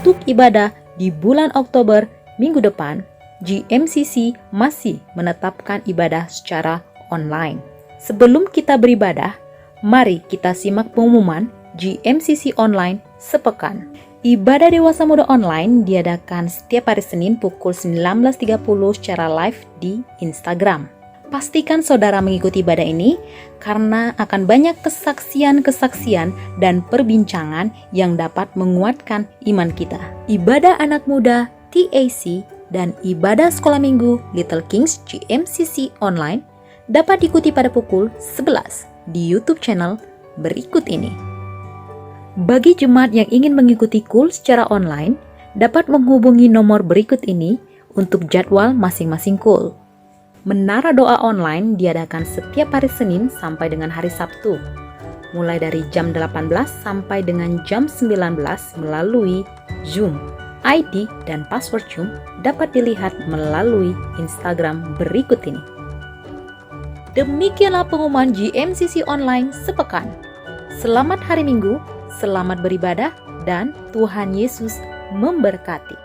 untuk ibadah di bulan Oktober minggu depan, GMCC masih menetapkan ibadah secara online. Sebelum kita beribadah, mari kita simak pengumuman GMCC online sepekan. Ibadah Dewasa Muda Online diadakan setiap hari Senin pukul 19.30 secara live di Instagram. Pastikan saudara mengikuti ibadah ini karena akan banyak kesaksian-kesaksian dan perbincangan yang dapat menguatkan iman kita. Ibadah anak muda TAC dan ibadah sekolah minggu Little Kings GMCC online dapat diikuti pada pukul 11 di YouTube channel berikut ini. Bagi jemaat yang ingin mengikuti KUL secara online, dapat menghubungi nomor berikut ini untuk jadwal masing-masing KUL. Menara doa online diadakan setiap hari Senin sampai dengan hari Sabtu, mulai dari jam 18 sampai dengan jam 19 melalui Zoom. ID dan password Zoom dapat dilihat melalui Instagram berikut ini. Demikianlah pengumuman GMCC online sepekan. Selamat hari Minggu, selamat beribadah, dan Tuhan Yesus memberkati.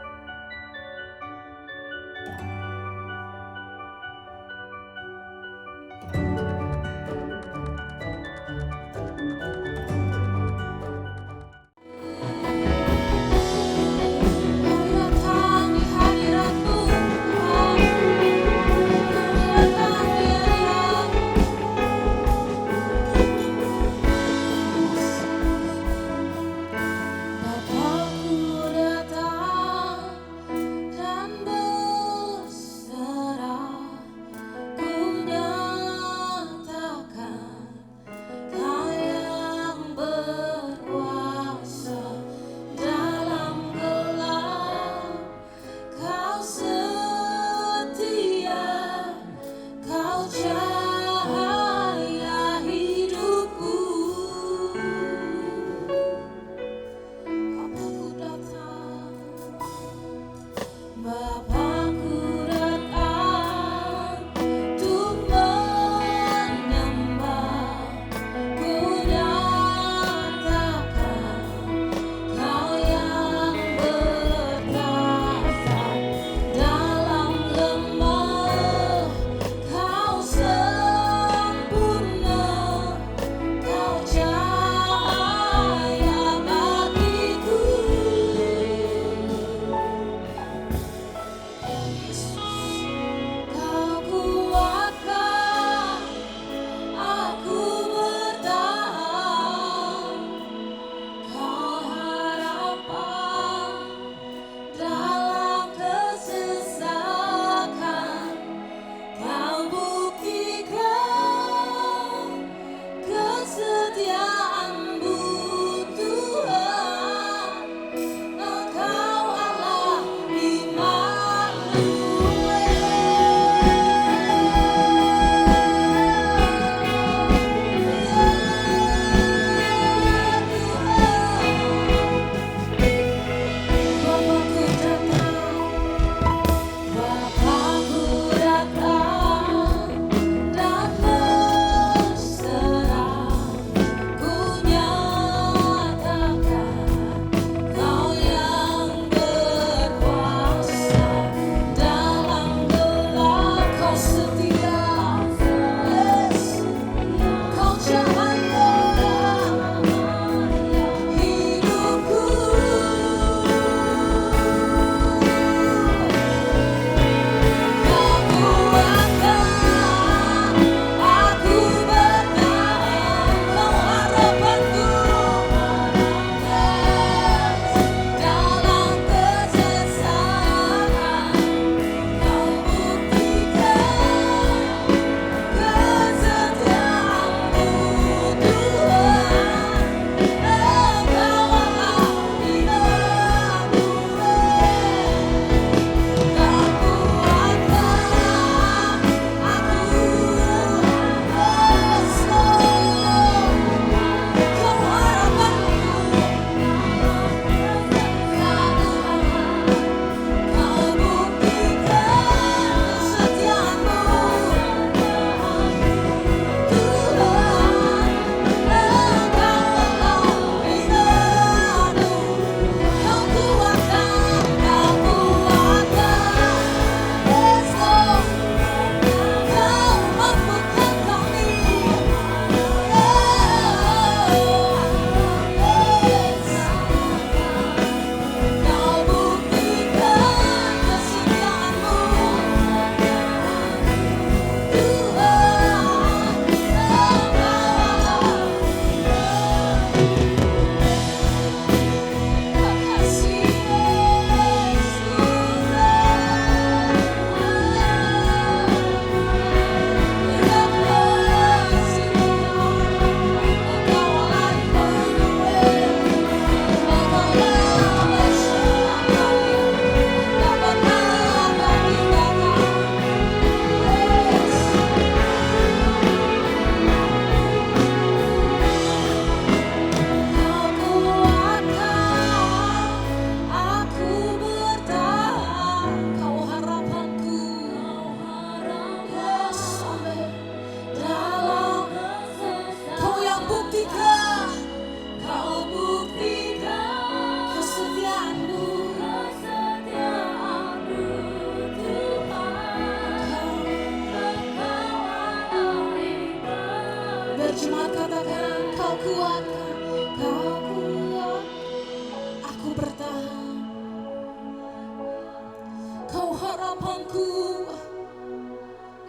Kau harapanku.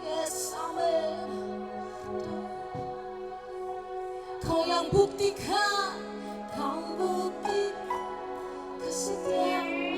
Yes, amin. Kau yang buktikan, kau bukti kesetiaanmu.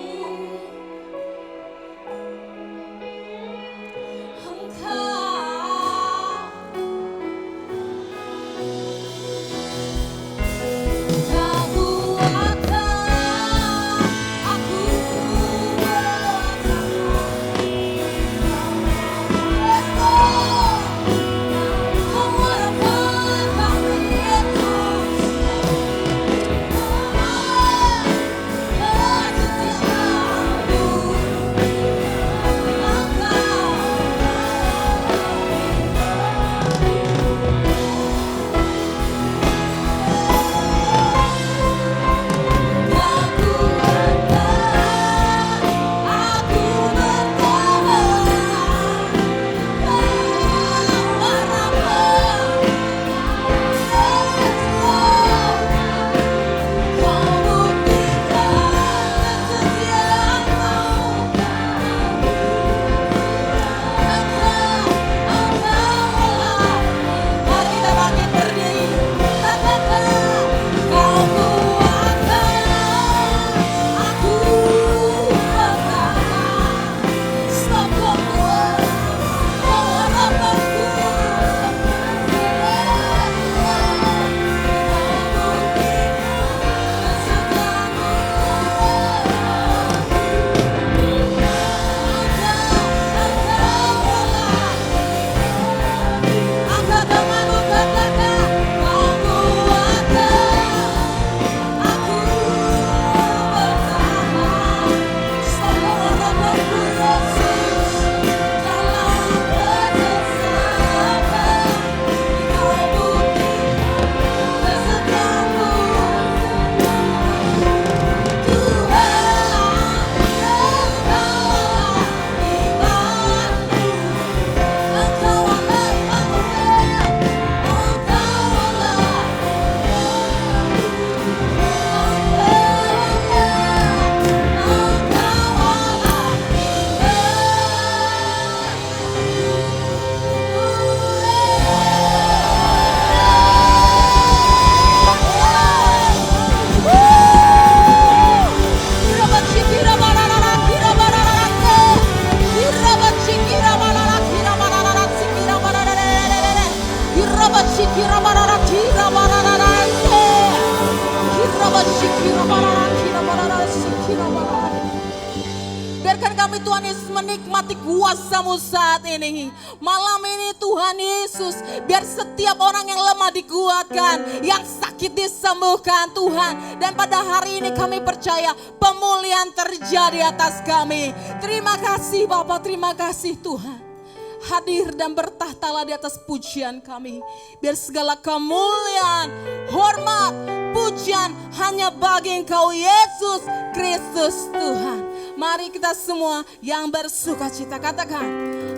Biarkan kami Tuhan Yesus menikmati kuasa-Mu saat ini. Malam ini Tuhan Yesus, biar setiap orang yang lemah dikuatkan, yang sakit disembuhkan Tuhan. Dan pada hari ini kami percaya pemulihan terjadi atas kami. Terima kasih Bapak, terima kasih Tuhan. Hadir dan bertahtalah di atas pujian kami. Biar segala kemuliaan, hormat, pujian hanya bagi Engkau Yesus Kristus Tuhan. Mari kita semua yang bersuka cita katakan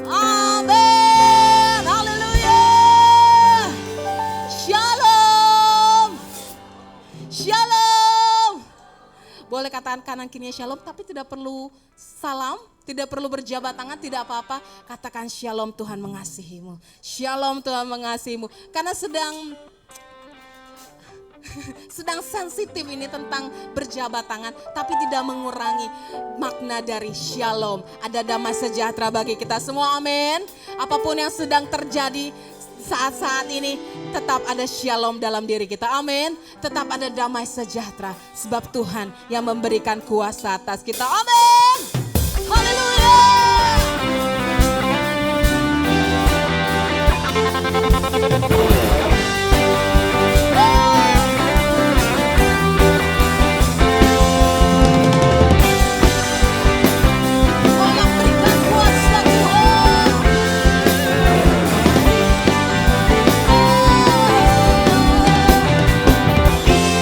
amin. Haleluya. Shalom. Shalom. Boleh katakan kanan kiri shalom, tapi tidak perlu salam, tidak perlu berjabat tangan, tidak apa-apa. Katakan shalom, Tuhan mengasihimu. Shalom, Tuhan mengasihimu. Karena sedang sensitif ini tentang berjabat tangan, tapi tidak mengurangi makna dari shalom. Ada damai sejahtera bagi kita semua, amin. Apapun yang sedang terjadi saat-saat ini, tetap ada shalom dalam diri kita, amin. Tetap ada damai sejahtera, sebab Tuhan yang memberikan kuasa atas kita, amin. Haleluya.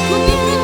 Ku diberi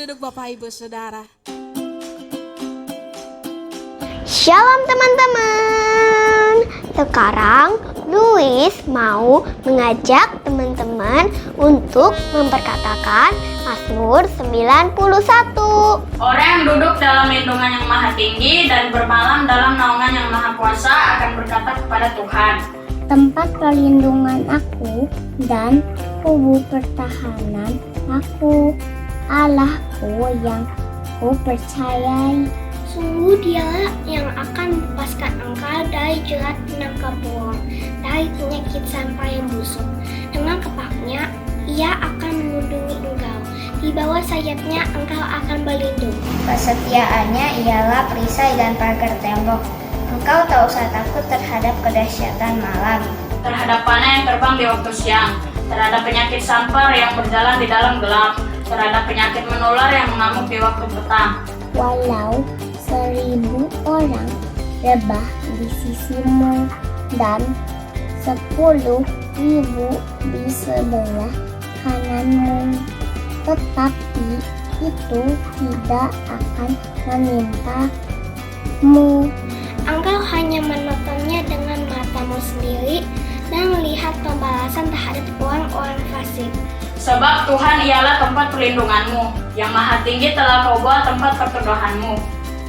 duduk Bapak Ibu Saudara. Shalom teman-teman. Sekarang Luis mau mengajak teman-teman untuk memperkatakan Mazmur 91. Orang yang duduk dalam lindungan yang maha tinggi dan bermalam dalam naungan yang maha kuasa akan berkata kepada Tuhan, Tempat perlindungan aku dan kubu pertahanan aku, Allahku yang ku percayai. Sungguh Dialah yang akan melepaskan engkau dari jerat penangkap burung, dari penyakit sampah yang busuk. Dengan kepaknya, Ia akan melindungi engkau. Di bawah sayapnya engkau akan berlindung. Kesetiaannya ialah perisai dan pagar tembok. Engkau tak usah takut terhadap kedahsyatan malam, terhadap panah yang terbang di waktu siang, terhadap penyakit sampar yang berjalan di dalam gelap, terhadap penyakit menular yang mengamuk di waktu petang. walau 1000 orang rebah di sisimu dan 10.000 di sebelah kananmu, tetapi itu tidak akan menimpamu. Engkau hanya menontonnya dengan matamu sendiri dan melihat pembalasan terhadap orang-orang fasik. Sebab Tuhan ialah tempat perlindunganmu, yang maha tinggi telah kau buat tempat perteduhanmu.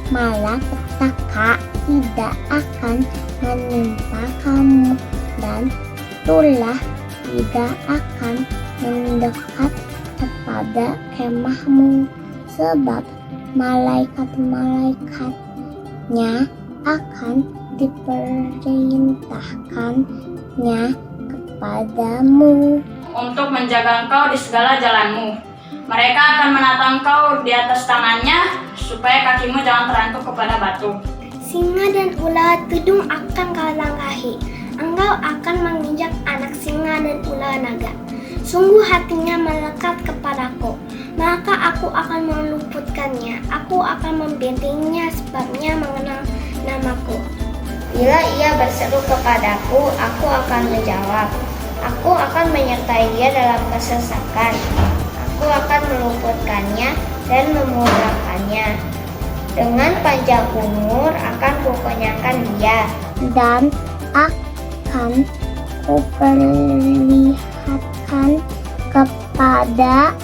Malapetaka tidak akan menimpa kamu dan tulah tidak akan mendekat kepada kemahmu, sebab malaikat-malaikatnya akan diperintahkannya kepadamu Untuk menjaga engkau di segala jalanmu. Mereka akan menata engkau di atas tangannya, supaya kakimu jangan terantuk kepada batu. Singa dan ular tudung akan kau langkahi. Engkau akan menginjak anak singa dan ular naga. Sungguh hatinya melekat kepadaku, maka aku akan meluputkannya. Aku akan membentenginya sebabnya mengenal namaku. Bila ia berseru kepadaku, aku akan menjawab. Aku akan menyertai dia dalam kesesakan. Aku akan meluputkannya dan memudahkannya. Dengan panjang umur akan kukenyangkan dia, dan akan kuperlihatkan kepadanya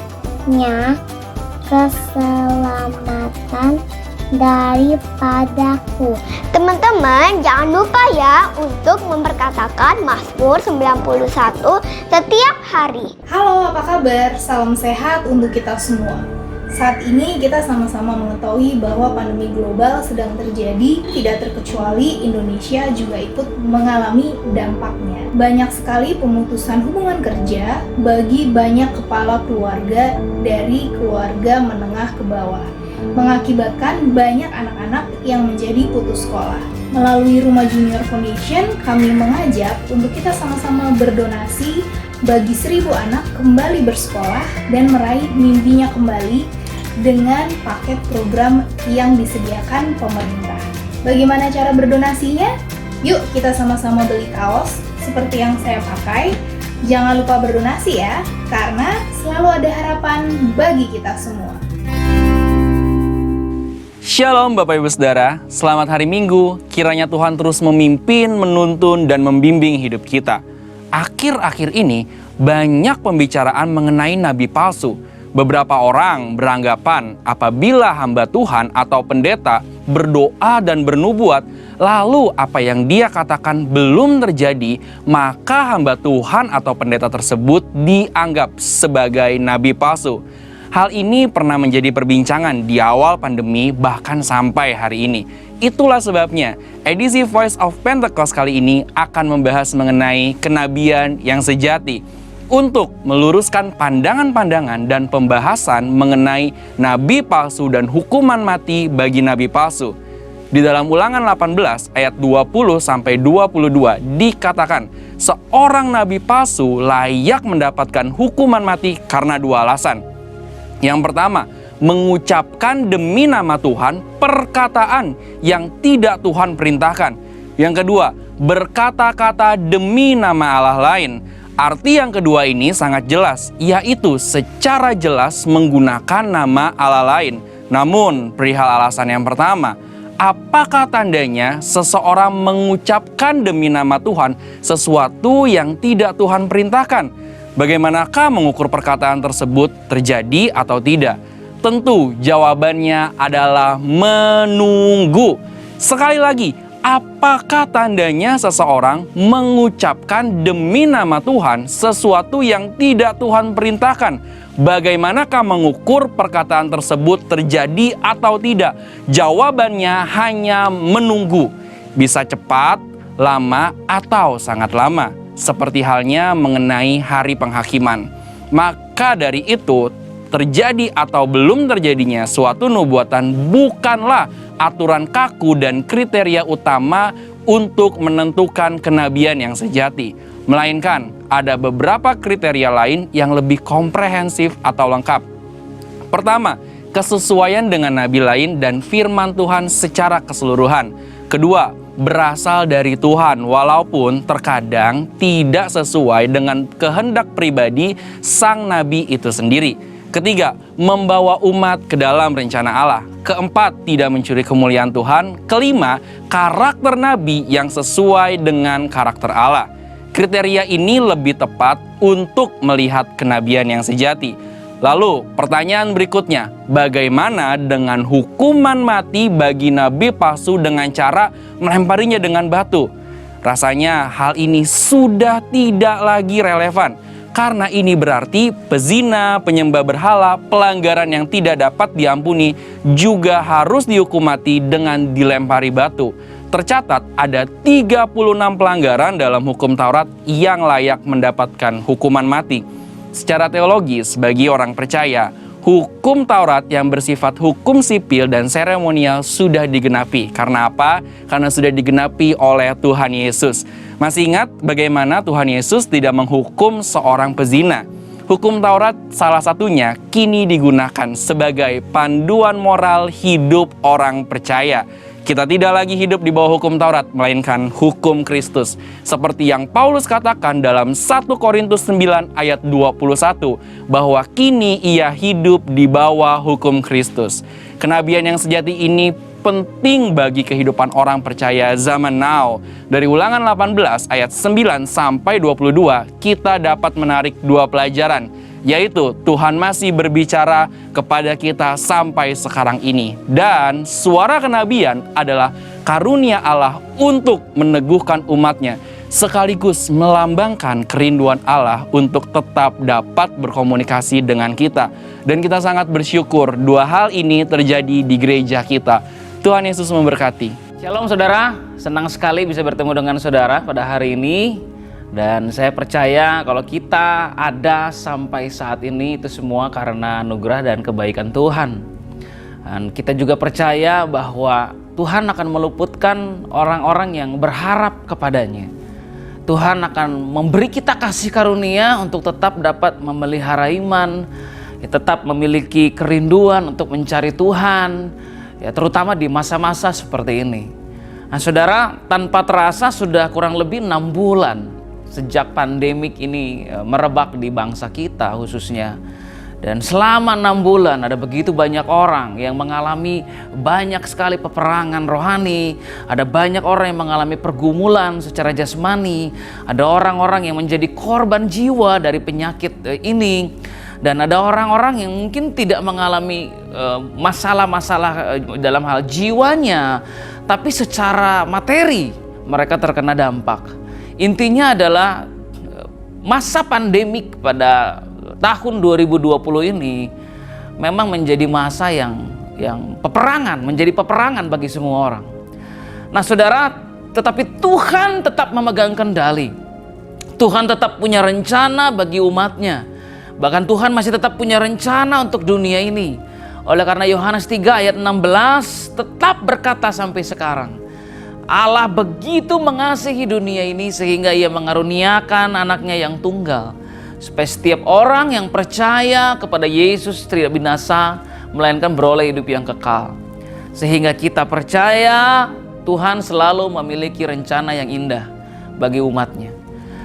keselamatan daripadaku. Teman-teman, jangan lupa ya untuk memperkatakan Mazmur 91 setiap hari. Halo, apa kabar? Salam sehat untuk kita semua. Saat ini kita sama-sama mengetahui bahwa pandemi global sedang terjadi, tidak terkecuali Indonesia juga ikut mengalami dampaknya. Banyak sekali pemutusan hubungan kerja bagi banyak kepala keluarga dari keluarga menengah ke bawah, mengakibatkan banyak anak-anak yang menjadi putus sekolah. Melalui Rumah Junior Foundation, kami mengajak untuk kita sama-sama berdonasi bagi 1000 anak kembali bersekolah dan meraih mimpinya kembali dengan paket program yang disediakan pemerintah. Bagaimana cara berdonasinya? Yuk kita sama-sama beli kaos seperti yang saya pakai. Jangan lupa berdonasi ya, karena selalu ada harapan bagi kita semua. Shalom Bapak Ibu Saudara, selamat hari Minggu. Kiranya Tuhan terus memimpin, menuntun, dan membimbing hidup kita. Akhir-akhir ini banyak pembicaraan mengenai nabi palsu. Beberapa orang beranggapan apabila hamba Tuhan atau pendeta berdoa dan bernubuat, lalu apa yang dia katakan belum terjadi, maka hamba Tuhan atau pendeta tersebut dianggap sebagai nabi palsu. Hal ini pernah menjadi perbincangan di awal pandemi bahkan sampai hari ini. Itulah sebabnya edisi Voice of Pentecost kali ini akan membahas mengenai kenabian yang sejati. Untuk meluruskan pandangan-pandangan dan pembahasan mengenai nabi palsu dan hukuman mati bagi nabi palsu. Di dalam Ulangan 18 ayat 20-22 dikatakan, seorang nabi palsu layak mendapatkan hukuman mati karena 2 alasan. Yang pertama, mengucapkan demi nama Tuhan perkataan yang tidak Tuhan perintahkan. Yang kedua, berkata-kata demi nama Allah lain Arti yang kedua ini sangat jelas, yaitu secara jelas menggunakan nama Allah lain. Namun, perihal alasan yang pertama, apakah tandanya seseorang mengucapkan demi nama Tuhan sesuatu yang tidak Tuhan perintahkan? Bagaimanakah mengukur perkataan tersebut terjadi atau tidak? Tentu jawabannya adalah menunggu. Sekali lagi, apakah tandanya seseorang mengucapkan demi nama Tuhan sesuatu yang tidak Tuhan perintahkan? Bagaimanakah mengukur perkataan tersebut terjadi atau tidak? Jawabannya hanya menunggu. Bisa cepat, lama, atau sangat lama. Seperti halnya mengenai hari penghakiman. Maka dari itu, terjadi atau belum terjadinya suatu nubuatan bukanlah aturan kaku dan kriteria utama untuk menentukan kenabian yang sejati, melainkan ada beberapa kriteria lain yang lebih komprehensif atau lengkap. Pertama, kesesuaian dengan nabi lain dan firman Tuhan secara keseluruhan. Kedua, berasal dari Tuhan walaupun terkadang tidak sesuai dengan kehendak pribadi sang nabi itu sendiri. Ketiga, membawa umat ke dalam rencana Allah. Keempat, tidak mencuri kemuliaan Tuhan. Kelima, karakter nabi yang sesuai dengan karakter Allah. Kriteria ini lebih tepat untuk melihat kenabian yang sejati. Lalu, pertanyaan berikutnya, bagaimana dengan hukuman mati bagi nabi palsu dengan cara melemparinya dengan batu? Rasanya hal ini sudah tidak lagi relevan. Karena ini berarti pezina, penyembah berhala, pelanggaran yang tidak dapat diampuni juga harus dihukum mati dengan dilempari batu. Tercatat ada 36 pelanggaran dalam hukum Taurat yang layak mendapatkan hukuman mati. Secara teologis, bagi orang percaya, hukum Taurat yang bersifat hukum sipil dan seremonial sudah digenapi. Karena apa? Karena sudah digenapi oleh Tuhan Yesus. Masih ingat bagaimana Tuhan Yesus tidak menghukum seorang pezina? Hukum Taurat salah satunya kini digunakan sebagai panduan moral hidup orang percaya. Kita tidak lagi hidup di bawah hukum Taurat, melainkan hukum Kristus. Seperti yang Paulus katakan dalam 1 Korintus 9 ayat 21, bahwa kini ia hidup di bawah hukum Kristus. Kenabian yang sejati ini penting bagi kehidupan orang percaya zaman now. Dari Ulangan 18 ayat 9 sampai 22, kita dapat menarik dua pelajaran, yaitu Tuhan masih berbicara kepada kita sampai sekarang ini. Dan suara kenabian adalah karunia Allah untuk meneguhkan umatnya, sekaligus melambangkan kerinduan Allah untuk tetap dapat berkomunikasi dengan kita. Dan kita sangat bersyukur dua hal ini terjadi di gereja kita. Tuhan Yesus memberkati. Shalom saudara, senang sekali bisa bertemu dengan saudara pada hari ini. Dan saya percaya kalau kita ada sampai saat ini itu semua karena anugerah dan kebaikan Tuhan. Dan kita juga percaya bahwa Tuhan akan meluputkan orang-orang yang berharap kepadanya. Tuhan akan memberi kita kasih karunia untuk tetap dapat memelihara iman, tetap memiliki kerinduan untuk mencari Tuhan, ya terutama di masa-masa seperti ini. Nah saudara, tanpa terasa sudah kurang lebih 6 bulan sejak pandemik ini merebak di bangsa kita khususnya. Dan selama 6 bulan ada begitu banyak orang yang mengalami banyak sekali peperangan rohani. Ada banyak orang yang mengalami pergumulan secara jasmani. Ada orang-orang yang menjadi korban jiwa dari penyakit ini. Dan ada orang-orang yang mungkin tidak mengalami masalah-masalah dalam hal jiwanya, tapi secara materi mereka terkena dampak. Intinya adalah masa pandemik pada tahun 2020 ini memang menjadi masa yang peperangan, menjadi peperangan bagi semua orang. Nah saudara, tetapi Tuhan tetap memegang kendali. Tuhan tetap punya rencana bagi umatnya. Bahkan Tuhan masih tetap punya rencana untuk dunia ini. Oleh karena Yohanes 3 ayat 16 tetap berkata sampai sekarang, Allah begitu mengasihi dunia ini sehingga ia mengaruniakan anaknya yang tunggal, supaya setiap orang yang percaya kepada Yesus tidak binasa, melainkan beroleh hidup yang kekal. Sehingga kita percaya Tuhan selalu memiliki rencana yang indah bagi umatnya.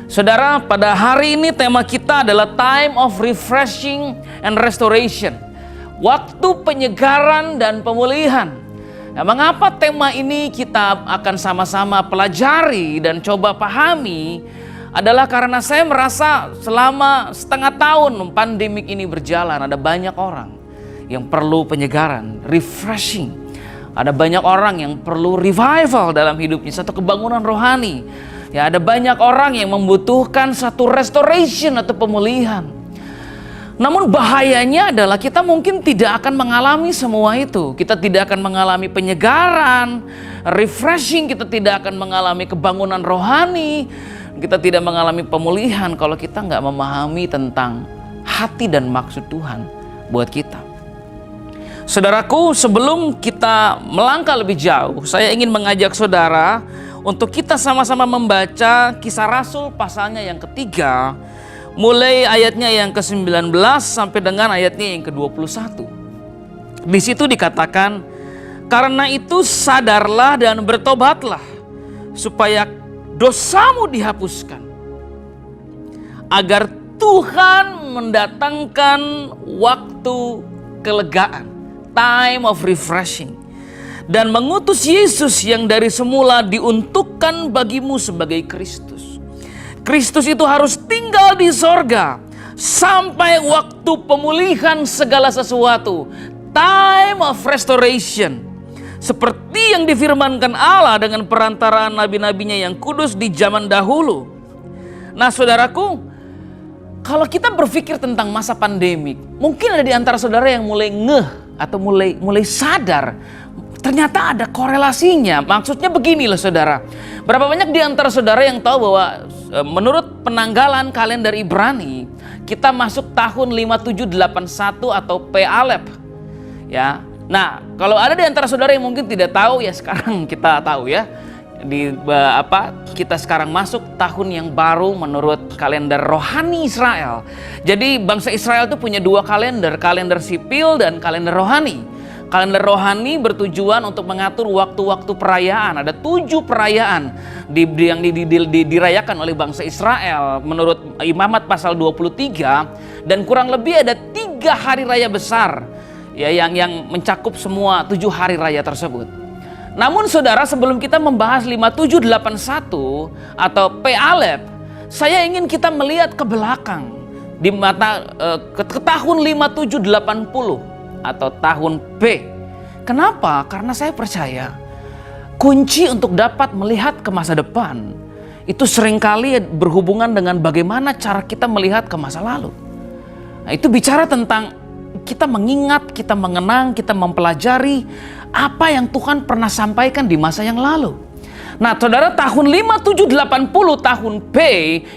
Saudara, pada hari ini tema kita adalah time of refreshing and restoration. Waktu penyegaran dan pemulihan. Nah, mengapa tema ini kita akan sama-sama pelajari dan coba pahami adalah karena saya merasa selama setengah tahun pandemik ini berjalan, ada banyak orang yang perlu penyegaran, refreshing. Ada banyak orang yang perlu revival dalam hidupnya, satu kebangunan rohani. Ya, ada banyak orang yang membutuhkan satu restoration atau pemulihan. Namun bahayanya adalah kita mungkin tidak akan mengalami semua itu. Kita tidak akan mengalami penyegaran, refreshing, kita tidak akan mengalami kebangunan rohani, kita tidak mengalami pemulihan kalau kita nggak memahami tentang hati dan maksud Tuhan buat kita. Saudaraku, sebelum kita melangkah lebih jauh, saya ingin mengajak saudara untuk kita sama-sama membaca Kisah Rasul pasalnya yang ketiga, mulai ayatnya yang ke-19 sampai dengan ayatnya yang ke-21. Di situ dikatakan, "Karena itu sadarlah dan bertobatlah, supaya dosamu dihapuskan, agar Tuhan mendatangkan waktu kelegaan," time of refreshing, "dan mengutus Yesus yang dari semula diuntukkan bagimu sebagai Kristus. Kristus itu harus tinggal di sorga sampai waktu pemulihan segala sesuatu, time of restoration, seperti yang difirmankan Allah dengan perantaraan nabi-nabinya yang kudus di zaman dahulu." Nah, saudaraku, kalau kita berpikir tentang masa pandemik, mungkin ada di antara saudara yang mulai atau mulai sadar ternyata ada korelasinya. Maksudnya begini loh saudara. Berapa banyak di antara saudara yang tahu bahwa menurut penanggalan kalender Ibrani, kita masuk tahun 5781 atau P-Alep. Ya. Nah, kalau ada di antara saudara yang mungkin tidak tahu, ya sekarang kita tahu ya. Kita sekarang masuk tahun yang baru menurut kalender rohani Israel. Jadi bangsa Israel itu punya dua kalender sipil dan kalender rohani. Kalender rohani bertujuan untuk mengatur waktu-waktu perayaan. Ada 7 perayaan yang dirayakan oleh bangsa Israel menurut Imamat pasal 23, dan kurang lebih ada 3 hari raya besar ya yang mencakup semua 7 hari raya tersebut. Namun saudara, sebelum kita membahas 5781 atau P-Alep, saya ingin kita melihat ke belakang ke tahun 5780 atau tahun P. Kenapa? Karena saya percaya kunci untuk dapat melihat ke masa depan itu seringkali berhubungan dengan bagaimana cara kita melihat ke masa lalu. Nah, itu bicara tentang kita mengingat, kita mengenang, kita mempelajari apa yang Tuhan pernah sampaikan di masa yang lalu. Nah, saudara, tahun 5780 tahun P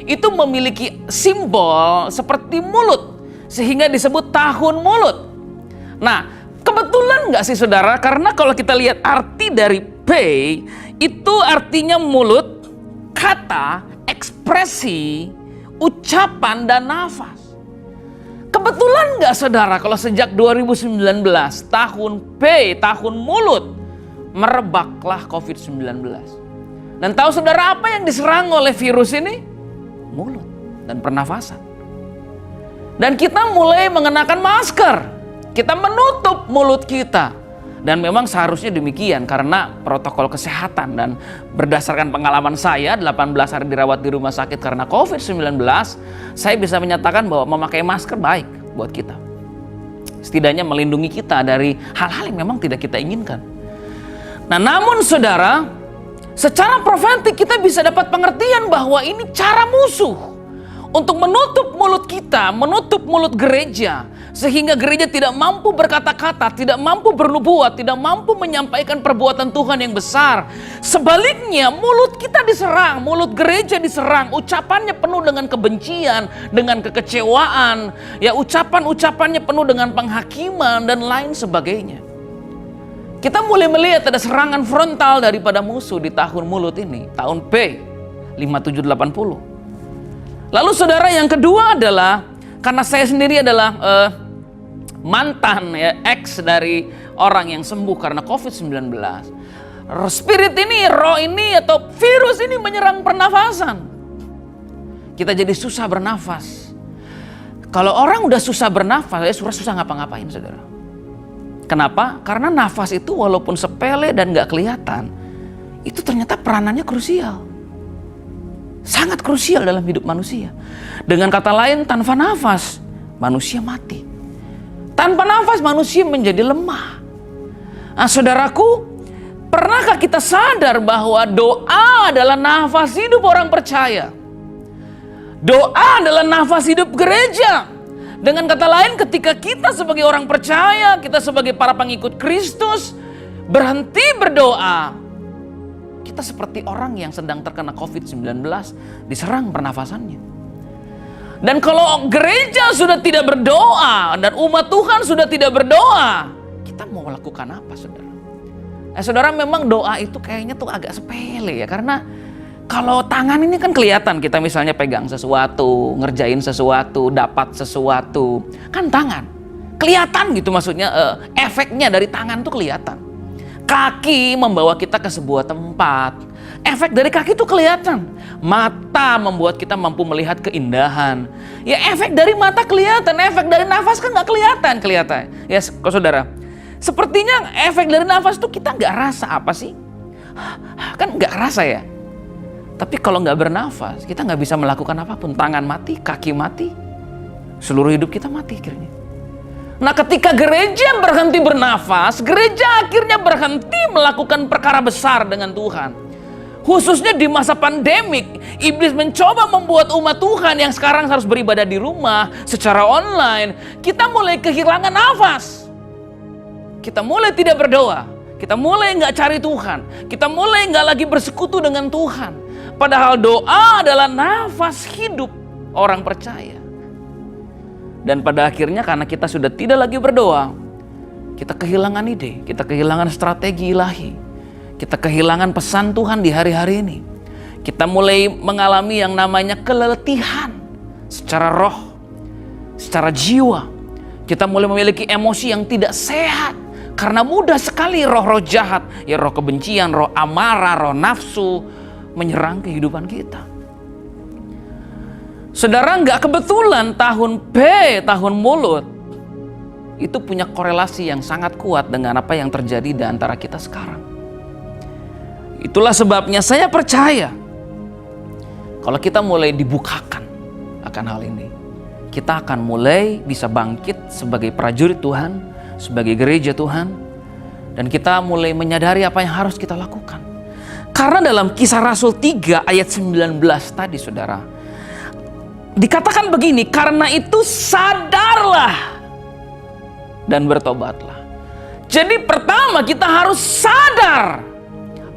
itu memiliki simbol seperti mulut, sehingga disebut tahun mulut. Nah, kebetulan nggak sih saudara? Karena kalau kita lihat arti dari P, itu artinya mulut, kata, ekspresi, ucapan, dan nafas. Kebetulan nggak saudara kalau sejak 2019 tahun P, tahun mulut, merebaklah COVID-19. Dan tahu saudara apa yang diserang oleh virus ini? Mulut dan pernafasan. Dan kita mulai mengenakan masker. Kita menutup mulut kita. Dan memang seharusnya demikian karena protokol kesehatan. Dan berdasarkan pengalaman saya 18 hari dirawat di rumah sakit karena COVID-19, saya bisa menyatakan bahwa memakai masker baik buat kita. Setidaknya melindungi kita dari hal-hal yang memang tidak kita inginkan. Nah, namun saudara, secara profetik kita bisa dapat pengertian bahwa ini cara musuh untuk menutup mulut kita, menutup mulut gereja, sehingga gereja tidak mampu berkata-kata, tidak mampu bernubuat, tidak mampu menyampaikan perbuatan Tuhan yang besar. Sebaliknya, mulut kita diserang, mulut gereja diserang, ucapannya penuh dengan kebencian, dengan kekecewaan, ya ucapan-ucapannya penuh dengan penghakiman dan lain sebagainya. Kita mulai melihat ada serangan frontal daripada musuh di tahun mulut ini, tahun P 5780. Lalu saudara, yang kedua adalah karena saya sendiri adalah mantan ya, ex dari orang yang sembuh karena COVID-19. Spirit ini, roh ini atau virus ini menyerang pernafasan. Kita jadi susah bernafas. Kalau orang udah susah bernafas, ya susah ngapa-ngapain, saudara. Kenapa? Karena nafas itu walaupun sepele dan gak kelihatan, itu ternyata peranannya krusial. Sangat krusial dalam hidup manusia. Dengan kata lain, tanpa nafas, manusia mati. Tanpa nafas, manusia menjadi lemah. Nah, saudaraku, pernahkah kita sadar bahwa doa adalah nafas hidup orang percaya? Doa adalah nafas hidup gereja. Dengan kata lain, ketika kita sebagai orang percaya, kita sebagai para pengikut Kristus berhenti berdoa, kita seperti orang yang sedang terkena COVID-19, diserang pernafasannya. Dan kalau gereja sudah tidak berdoa dan umat Tuhan sudah tidak berdoa, kita mau melakukan apa, saudara? Saudara, memang doa itu kayaknya tuh agak sepele ya, karena kalau tangan ini kan kelihatan, kita misalnya pegang sesuatu, ngerjain sesuatu, dapat sesuatu, kan tangan. Kelihatan gitu maksudnya, efeknya dari tangan tuh kelihatan. Kaki membawa kita ke sebuah tempat, efek dari kaki tuh kelihatan. Mata membuat kita mampu melihat keindahan. Ya efek dari mata kelihatan, efek dari nafas kan nggak kelihatan. Ya saudara, sepertinya efek dari nafas tuh kita nggak rasa apa sih? Kan nggak rasa ya. Tapi kalau nggak bernafas, kita nggak bisa melakukan apapun. Tangan mati, kaki mati, seluruh hidup kita mati akhirnya. Nah, ketika gereja berhenti bernafas, gereja akhirnya berhenti melakukan perkara besar dengan Tuhan. Khususnya di masa pandemik, iblis mencoba membuat umat Tuhan yang sekarang harus beribadah di rumah secara online, kita mulai kehilangan nafas. Kita mulai tidak berdoa, kita mulai nggak cari Tuhan, kita mulai nggak lagi bersekutu dengan Tuhan. Padahal doa adalah nafas hidup orang percaya. Dan pada akhirnya karena kita sudah tidak lagi berdoa, kita kehilangan ide, kita kehilangan strategi ilahi, kita kehilangan pesan Tuhan di hari-hari ini. Kita mulai mengalami yang namanya keletihan secara roh, secara jiwa. Kita mulai memiliki emosi yang tidak sehat. Karena mudah sekali roh-roh jahat, ya roh kebencian, roh amarah, roh nafsu, menyerang kehidupan kita. Saudara, nggak kebetulan tahun P, tahun mulut, itu punya korelasi yang sangat kuat dengan apa yang terjadi di antara kita sekarang. Itulah sebabnya saya percaya, kalau kita mulai dibukakan akan hal ini, kita akan mulai bisa bangkit sebagai prajurit Tuhan, sebagai gereja Tuhan, dan kita mulai menyadari apa yang harus kita lakukan. Karena dalam Kisah Rasul 3 ayat 19 tadi, saudara, dikatakan begini, karena itu sadarlah dan bertobatlah. Jadi pertama kita harus sadar,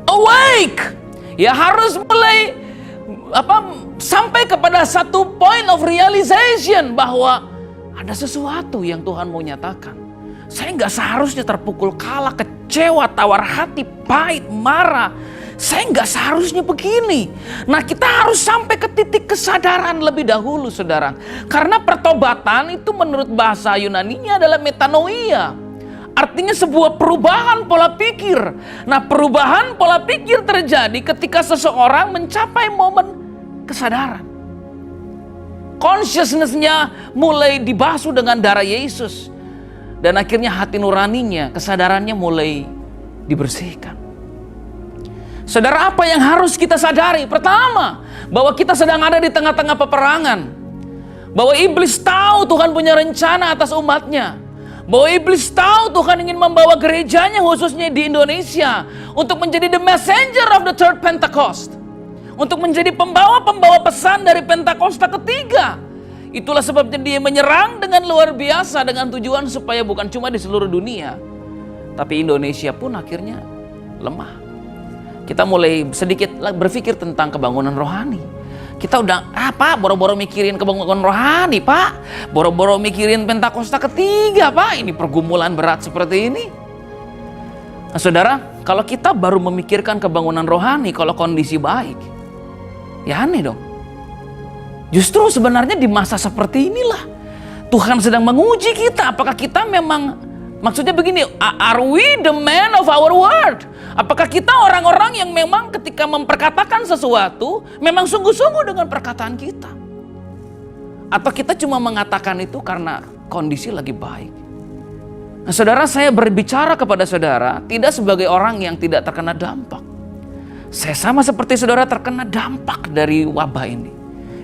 awake, ya harus mulai sampai kepada satu point of realization bahwa ada sesuatu yang Tuhan mau nyatakan. Saya nggak seharusnya terpukul kalah, kecewa, tawar hati, pahit, marah. Saya nggak seharusnya begini. Nah, kita harus sampai ke titik kesadaran lebih dahulu, saudara. Karena pertobatan itu menurut bahasa Yunaninya adalah metanoia. Artinya sebuah perubahan pola pikir. Nah, perubahan pola pikir terjadi ketika seseorang mencapai momen kesadaran. Consciousness-nya mulai dibasuh dengan darah Yesus. Dan akhirnya hati nuraninya, kesadarannya mulai dibersihkan. Saudara, apa yang harus kita sadari? Pertama, bahwa kita sedang ada di tengah-tengah peperangan. Bahwa iblis tahu Tuhan punya rencana atas umatnya. Bahwa iblis tahu Tuhan ingin membawa gerejanya khususnya di Indonesia untuk menjadi the messenger of the third Pentecost. Untuk menjadi pembawa-pembawa pesan dari Pentakosta ketiga. Itulah sebabnya dia menyerang dengan luar biasa dengan tujuan supaya bukan cuma di seluruh dunia, tapi Indonesia pun akhirnya lemah. Kita mulai sedikit berpikir tentang kebangunan rohani. Kita udah, Pak, boro-boro mikirin kebangunan rohani, Pak. Boro-boro mikirin Pentakosta ketiga, Pak. Ini pergumulan berat seperti ini. Nah, saudara, kalau kita baru memikirkan kebangunan rohani kalau kondisi baik, ya aneh dong. Justru sebenarnya di masa seperti inilah Tuhan sedang menguji kita. Apakah kita memang, maksudnya begini, are we the man of our word? Apakah kita orang-orang yang memang ketika memperkatakan sesuatu memang sungguh-sungguh dengan perkataan kita? Atau kita cuma mengatakan itu karena kondisi lagi baik? Nah, saudara, saya berbicara kepada saudara tidak sebagai orang yang tidak terkena dampak. Saya sama seperti saudara terkena dampak dari wabah ini.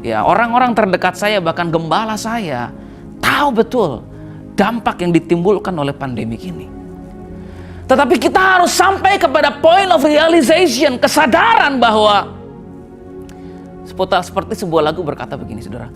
Ya, orang-orang terdekat saya, bahkan gembala saya, tahu betul dampak yang ditimbulkan oleh pandemi ini. Tetapi kita harus sampai kepada point of realization, kesadaran bahwa seperti sebuah lagu berkata begini, saudara.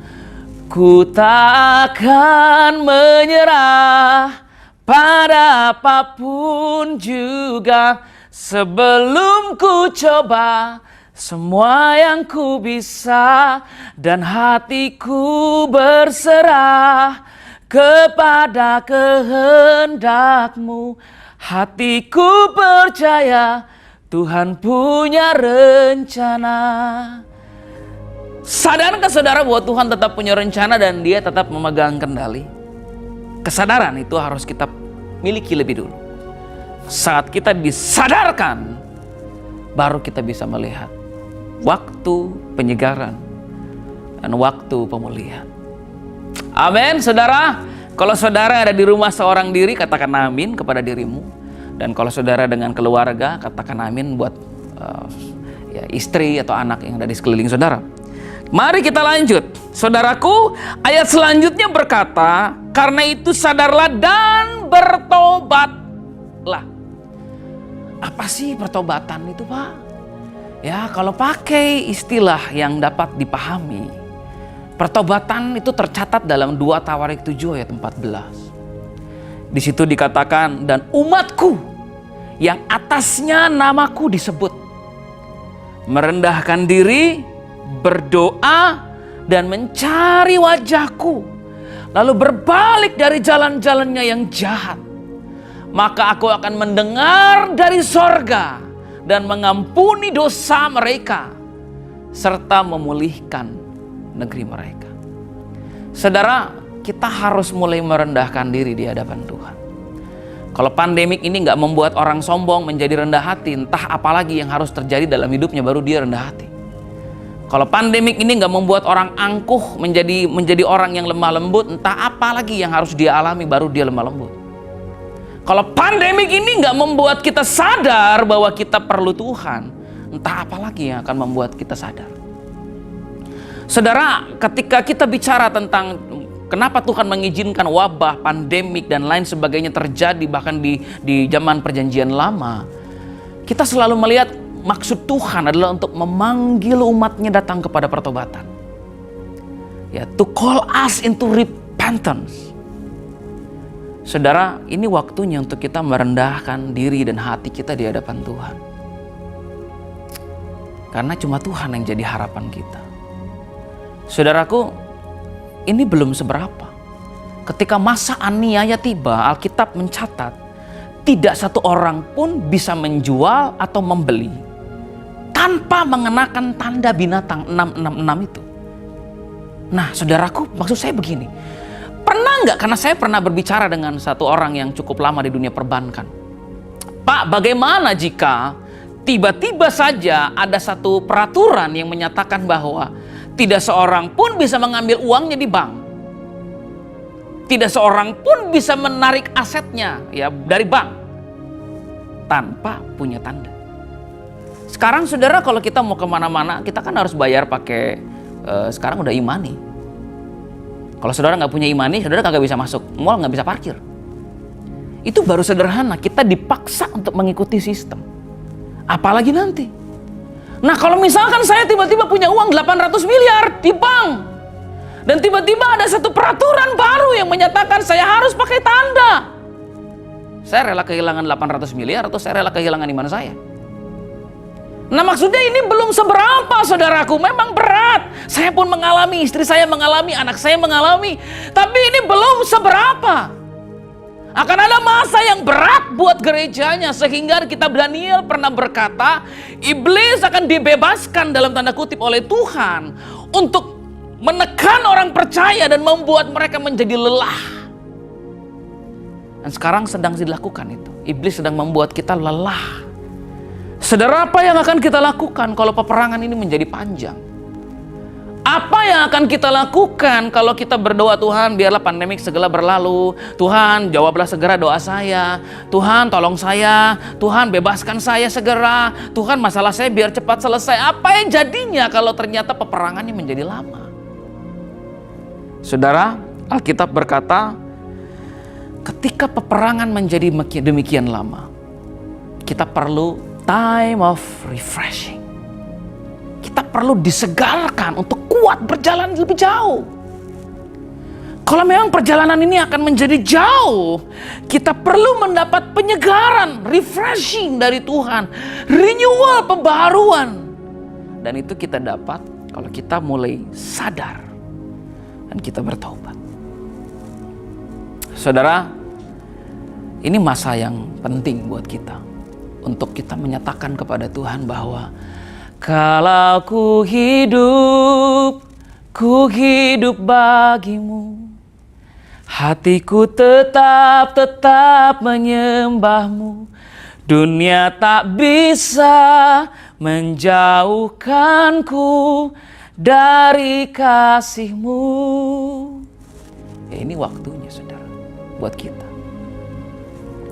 Ku tak akan menyerah pada apapun juga, sebelum ku coba semua yang ku bisa, dan hatiku berserah kepada kehendak-Mu. Hatiku percaya Tuhan punya rencana. Sadarkah saudara bahwa Tuhan tetap punya rencana dan Dia tetap memegang kendali? Kesadaran itu harus kita miliki lebih dulu. Saat kita disadarkan, baru kita bisa melihat waktu penyegaran dan waktu pemulihan. Amin, saudara. Kalau saudara ada di rumah seorang diri, katakan amin kepada dirimu. Dan kalau saudara dengan keluarga, katakan amin buat istri atau anak yang ada di sekeliling saudara. Mari kita lanjut. Saudaraku, ayat selanjutnya berkata, karena itu sadarlah dan bertobatlah. Apa sih pertobatan itu, Pak? Ya, kalau pakai istilah yang dapat dipahami, pertobatan itu tercatat dalam 2 Tawarik 7 ayat 14. Di situ dikatakan, dan umatku yang atasnya namaku disebut, merendahkan diri, berdoa, dan mencari wajahku, lalu berbalik dari jalan-jalannya yang jahat, maka aku akan mendengar dari sorga dan mengampuni dosa mereka, serta memulihkan negeri mereka. Saudara, kita harus mulai merendahkan diri di hadapan Tuhan. Kalau pandemik ini gak membuat orang sombong menjadi rendah hati, entah apalagi yang harus terjadi dalam hidupnya baru dia rendah hati. Kalau pandemik ini gak membuat orang angkuh menjadi orang yang lemah lembut, entah apalagi yang harus dia alami baru dia lemah lembut. Kalau pandemik ini gak membuat kita sadar bahwa kita perlu Tuhan, entah apalagi yang akan membuat kita sadar. Saudara, ketika kita bicara tentang kenapa Tuhan mengizinkan wabah, pandemik, dan lain sebagainya terjadi bahkan di zaman perjanjian lama, kita selalu melihat maksud Tuhan adalah untuk memanggil umatnya datang kepada pertobatan. Ya, to call us into repentance. Saudara, ini waktunya untuk kita merendahkan diri dan hati kita di hadapan Tuhan. Karena cuma Tuhan yang jadi harapan kita. Saudaraku, ini belum seberapa. Ketika masa aniaya tiba, Alkitab mencatat, tidak satu orang pun bisa menjual atau membeli tanpa mengenakan tanda binatang 666 itu. Nah, saudaraku, maksud saya begini. Pernah nggak, karena saya pernah berbicara dengan satu orang yang cukup lama di dunia perbankan. Pak, bagaimana jika tiba-tiba saja ada satu peraturan yang menyatakan bahwa tidak seorang pun bisa mengambil uangnya di bank. Tidak seorang pun bisa menarik asetnya ya dari bank tanpa punya tanda. Sekarang saudara, kalau kita mau kemana-mana, kita kan harus bayar pakai sekarang udah e-money. Kalau saudara nggak punya e-money, saudara kagak bisa masuk mall, nggak bisa parkir. Itu baru sederhana, kita dipaksa untuk mengikuti sistem. Apalagi nanti. Nah, kalau misalkan saya tiba-tiba punya uang 800 miliar di bank, dan tiba-tiba ada satu peraturan baru yang menyatakan saya harus pakai tanda. Saya rela kehilangan 800 miliar atau saya rela kehilangan iman saya? Nah, maksudnya ini belum seberapa, saudaraku. Memang berat. Saya pun mengalami, istri saya mengalami, anak saya mengalami. Tapi ini belum seberapa. Akan ada masa yang berat buat gerejanya, sehingga kitab Daniel pernah berkata, iblis akan dibebaskan dalam tanda kutip oleh Tuhan untuk menekan orang percaya dan membuat mereka menjadi lelah. Dan sekarang sedang dilakukan itu. Iblis sedang membuat kita lelah. Saudara, apa yang akan kita lakukan kalau peperangan ini menjadi panjang? Apa yang akan kita lakukan kalau kita berdoa, Tuhan biarlah pandemik segera berlalu, Tuhan jawablah segera doa saya, Tuhan tolong saya, Tuhan bebaskan saya segera, Tuhan masalah saya biar cepat selesai. Apa yang jadinya kalau ternyata peperangannya menjadi lama? Saudara, Alkitab berkata, ketika peperangan menjadi demikian lama, kita perlu time of refreshing. Kita perlu disegarkan untuk kuat berjalan lebih jauh. Kalau memang perjalanan ini akan menjadi jauh, kita perlu mendapat penyegaran, refreshing dari Tuhan, renewal, pembaharuan. Dan itu kita dapat kalau kita mulai sadar dan kita bertobat. Saudara, ini masa yang penting buat kita untuk kita menyatakan kepada Tuhan bahwa kalau ku hidup bagimu, hatiku tetap menyembahmu. Dunia tak bisa menjauhkanku dari kasihmu. Ya, ini waktunya saudara, buat kita.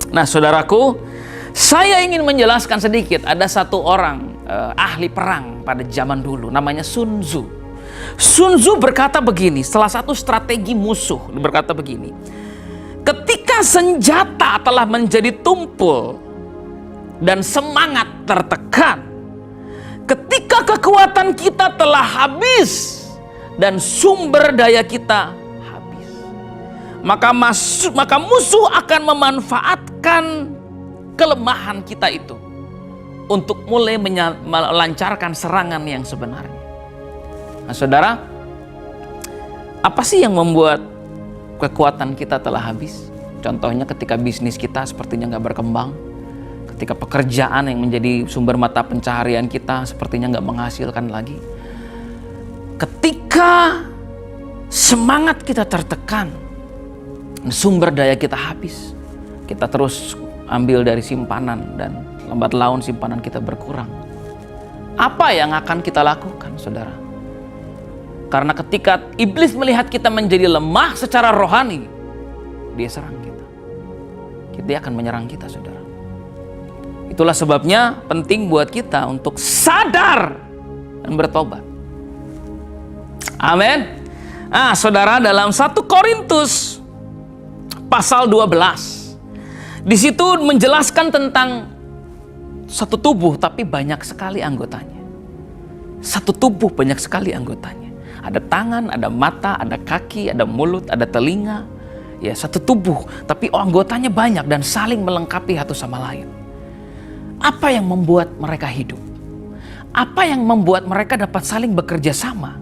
Nah saudaraku, saya ingin menjelaskan sedikit. Ada satu orang ahli perang pada zaman dulu, namanya Sun Tzu. Sun Tzu berkata begini, salah satu strategi musuh berkata begini. Ketika senjata telah menjadi tumpul dan semangat tertekan, ketika kekuatan kita telah habis dan sumber daya kita habis, maka musuh akan memanfaatkan kelemahan kita itu untuk mulai melancarkan serangan yang sebenarnya. Nah saudara, apa sih yang membuat kekuatan kita telah habis? Contohnya ketika bisnis kita sepertinya nggak berkembang, ketika pekerjaan yang menjadi sumber mata pencaharian kita sepertinya nggak menghasilkan lagi, ketika semangat kita tertekan, sumber daya kita habis, kita terus ambil dari simpanan dan lambat laun simpanan kita berkurang. Apa yang akan kita lakukan, saudara? Karena ketika iblis melihat kita menjadi lemah secara rohani, dia serang kita. Dia akan menyerang kita, saudara. Itulah sebabnya penting buat kita untuk sadar dan bertobat. Amin. Nah, saudara, dalam 1 Korintus pasal 12, di situ menjelaskan tentang satu tubuh tapi banyak sekali anggotanya. Satu tubuh banyak sekali anggotanya. Ada tangan, ada mata, ada kaki, ada mulut, ada telinga. Ya, satu tubuh tapi anggotanya banyak dan saling melengkapi satu sama lain. Apa yang membuat mereka hidup? Apa yang membuat mereka dapat saling bekerja sama?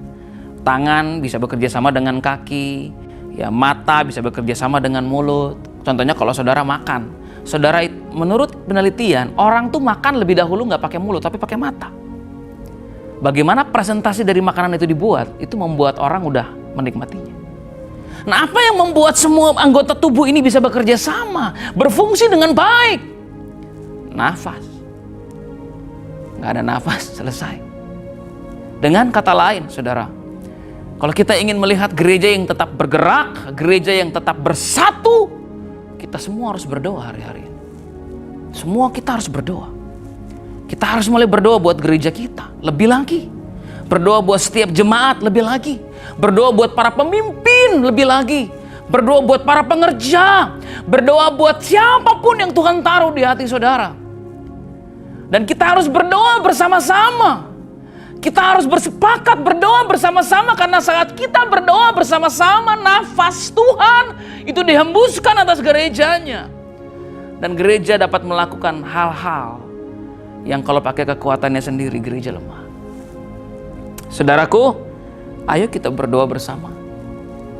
Tangan bisa bekerja sama dengan kaki, ya mata bisa bekerja sama dengan mulut. Contohnya kalau saudara makan, saudara menurut penelitian orang tuh makan lebih dahulu nggak pakai mulut tapi pakai mata. Bagaimana presentasi dari makanan itu dibuat, itu membuat orang udah menikmatinya. Nah, apa yang membuat semua anggota tubuh ini bisa bekerja sama, berfungsi dengan baik? Nafas. Nggak ada nafas, selesai. Dengan kata lain, saudara, kalau kita ingin melihat gereja yang tetap bergerak, gereja yang tetap bersatu, kita semua harus berdoa hari-hari. Semua kita harus berdoa. Kita harus mulai berdoa buat gereja kita, lebih lagi. Berdoa buat setiap jemaat, lebih lagi. Berdoa buat para pemimpin, lebih lagi. Berdoa buat para pengerja. Berdoa buat siapapun yang Tuhan taruh di hati saudara. Dan kita harus berdoa bersama-sama. Kita harus bersepakat berdoa bersama-sama, karena saat kita berdoa bersama-sama, nafas Tuhan itu dihembuskan atas gerejanya. Dan gereja dapat melakukan hal-hal yang kalau pakai kekuatannya sendiri gereja lemah. Saudaraku, ayo kita berdoa bersama.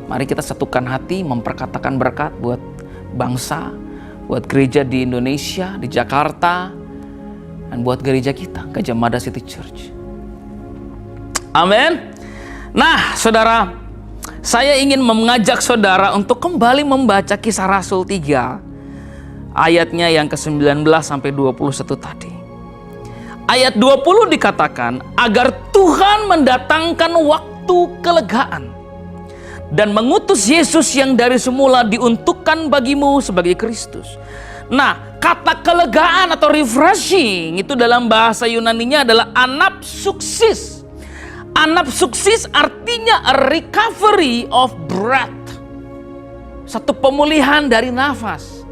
Mari kita satukan hati memperkatakan berkat buat bangsa, buat gereja di Indonesia, di Jakarta, dan buat gereja kita, Gajah Mada City Church. Amin. Nah, saudara, saya ingin mengajak saudara untuk kembali membaca Kisah Rasul 3, ayatnya yang ke-19 sampai 21 tadi. Ayat 20 dikatakan, agar Tuhan mendatangkan waktu waktu kelegaan dan mengutus Yesus yang dari semula diuntukkan bagimu sebagai Kristus. Nah, kata kelegaan atau refreshing itu dalam bahasa Yunaninya adalah anapsuksis. Anapsuksis artinya a recovery of breath. Satu pemulihan dari nafas.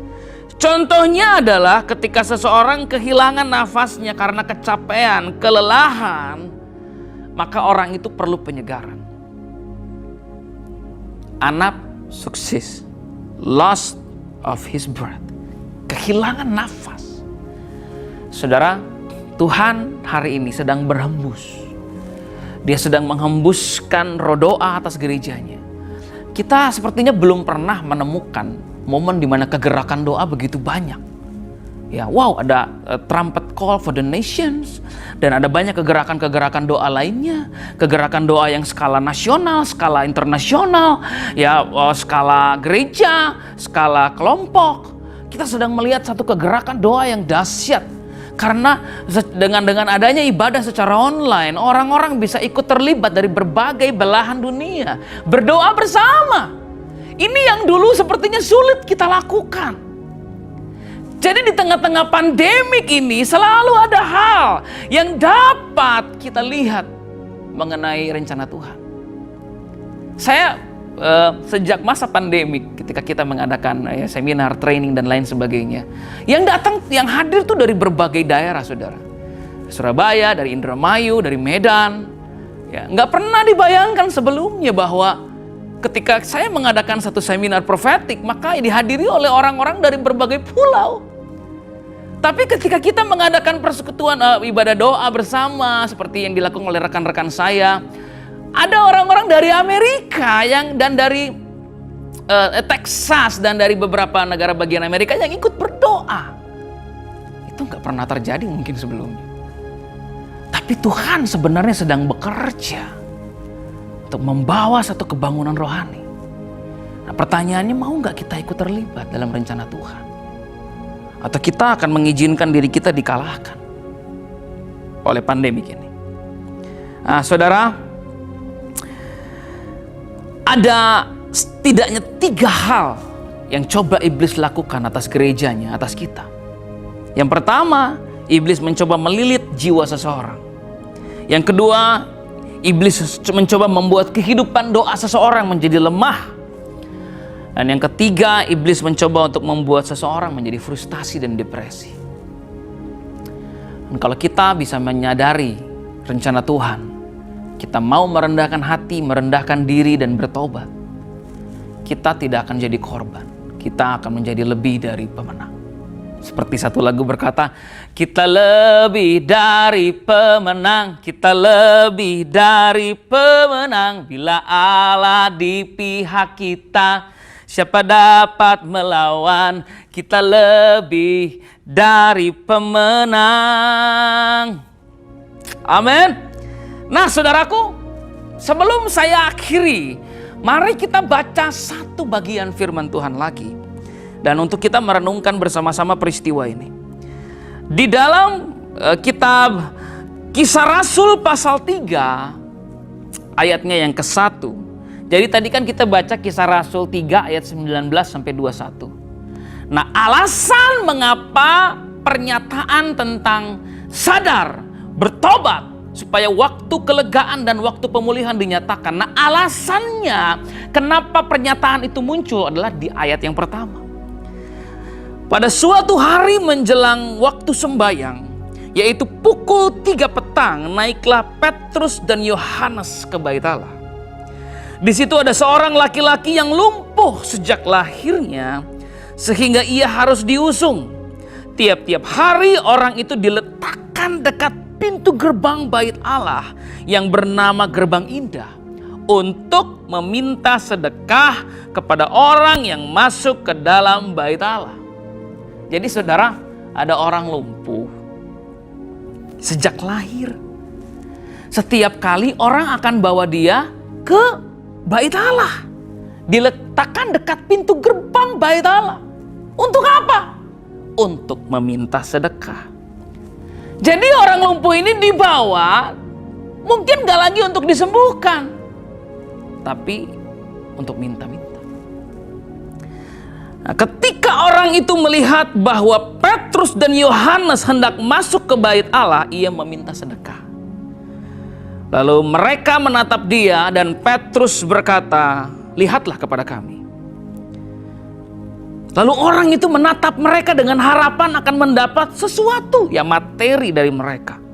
Contohnya adalah ketika seseorang kehilangan nafasnya karena kecapean, kelelahan, maka orang itu perlu penyegaran. Anapsuksis, loss of his breath, kehilangan nafas. Saudara, Tuhan hari ini sedang berhembus. Dia sedang menghembuskan roh doa atas gerejanya. Kita sepertinya belum pernah menemukan momen di mana kegerakan doa begitu banyak. Ya, wow, ada trumpet call for the nations, dan ada banyak kegerakan-kegerakan doa lainnya, kegerakan doa yang skala nasional, skala internasional, ya, skala gereja, skala kelompok. Kita sedang melihat satu kegerakan doa yang dahsyat. Karena dengan adanya ibadah secara online, orang-orang bisa ikut terlibat dari berbagai belahan dunia, berdoa bersama. Ini yang dulu sepertinya sulit kita lakukan. Jadi di tengah-tengah pandemik ini selalu ada hal yang dapat kita lihat mengenai rencana Tuhan. Saya sejak masa pandemik, ketika kita mengadakan seminar, training dan lain sebagainya, yang datang, yang hadir tuh dari berbagai daerah, saudara. Surabaya, dari Indramayu, dari Medan. Ya, nggak pernah dibayangkan sebelumnya bahwa ketika saya mengadakan satu seminar profetik, maka dihadiri oleh orang-orang dari berbagai pulau. Tapi ketika kita mengadakan persekutuan ibadah doa bersama seperti yang dilakukan oleh rekan-rekan saya, ada orang-orang dari Amerika dan dari Texas dan dari beberapa negara bagian Amerika yang ikut berdoa. Itu nggak pernah terjadi mungkin sebelumnya. Tapi Tuhan sebenarnya sedang bekerja untuk membawa satu kebangunan rohani. Nah, pertanyaannya, mau nggak kita ikut terlibat dalam rencana Tuhan? Atau kita akan mengizinkan diri kita dikalahkan oleh pandemik ini? Nah, saudara, ada setidaknya 3 hal yang coba iblis lakukan atas gerejanya, atas kita. Yang pertama, iblis mencoba melilit jiwa seseorang. Yang kedua, iblis mencoba membuat kehidupan doa seseorang menjadi lemah. Dan yang ketiga, iblis mencoba untuk membuat seseorang menjadi frustasi dan depresi. Dan kalau kita bisa menyadari rencana Tuhan, kita mau merendahkan hati, merendahkan diri dan bertobat, kita tidak akan jadi korban. Kita akan menjadi lebih dari pemenang. Seperti satu lagu berkata, kita lebih dari pemenang, kita lebih dari pemenang. Bila Allah di pihak kita, siapa dapat melawan? Kita lebih dari pemenang. Amin. Nah, saudaraku, sebelum saya akhiri, mari kita baca satu bagian firman Tuhan lagi. Dan untuk kita merenungkan bersama-sama peristiwa ini. Di dalam kitab Kisah Rasul pasal 3, ayatnya yang ke-1. Jadi tadi kan kita baca Kisah Rasul 3 ayat 19 sampai 21. Nah, alasan mengapa pernyataan tentang sadar, bertobat, supaya waktu kelegaan dan waktu pemulihan dinyatakan. Nah, alasannya kenapa pernyataan itu muncul adalah di ayat yang pertama. Pada suatu hari menjelang waktu sembayang, yaitu pukul 3 petang, naiklah Petrus dan Yohanes ke bait Allah. Di situ ada seorang laki-laki yang lumpuh sejak lahirnya, sehingga ia harus diusung. Tiap-tiap hari orang itu diletakkan dekat pintu gerbang bait Allah yang bernama Gerbang Indah untuk meminta sedekah kepada orang yang masuk ke dalam bait Allah. Jadi saudara, ada orang lumpuh sejak lahir. Setiap kali orang akan bawa dia ke bait Allah, diletakkan dekat pintu gerbang bait Allah. Untuk apa? Untuk meminta sedekah. Jadi orang lumpuh ini dibawa, mungkin gak lagi untuk disembuhkan, tetapi untuk minta-minta. Nah, ketika orang itu melihat bahwa Petrus dan Yohanes hendak masuk ke bait Allah, ia meminta sedekah. Lalu mereka menatap dia dan Petrus berkata, "Lihatlah kepada kami." Lalu orang itu menatap mereka dengan harapan akan mendapat sesuatu, ya materi dari mereka.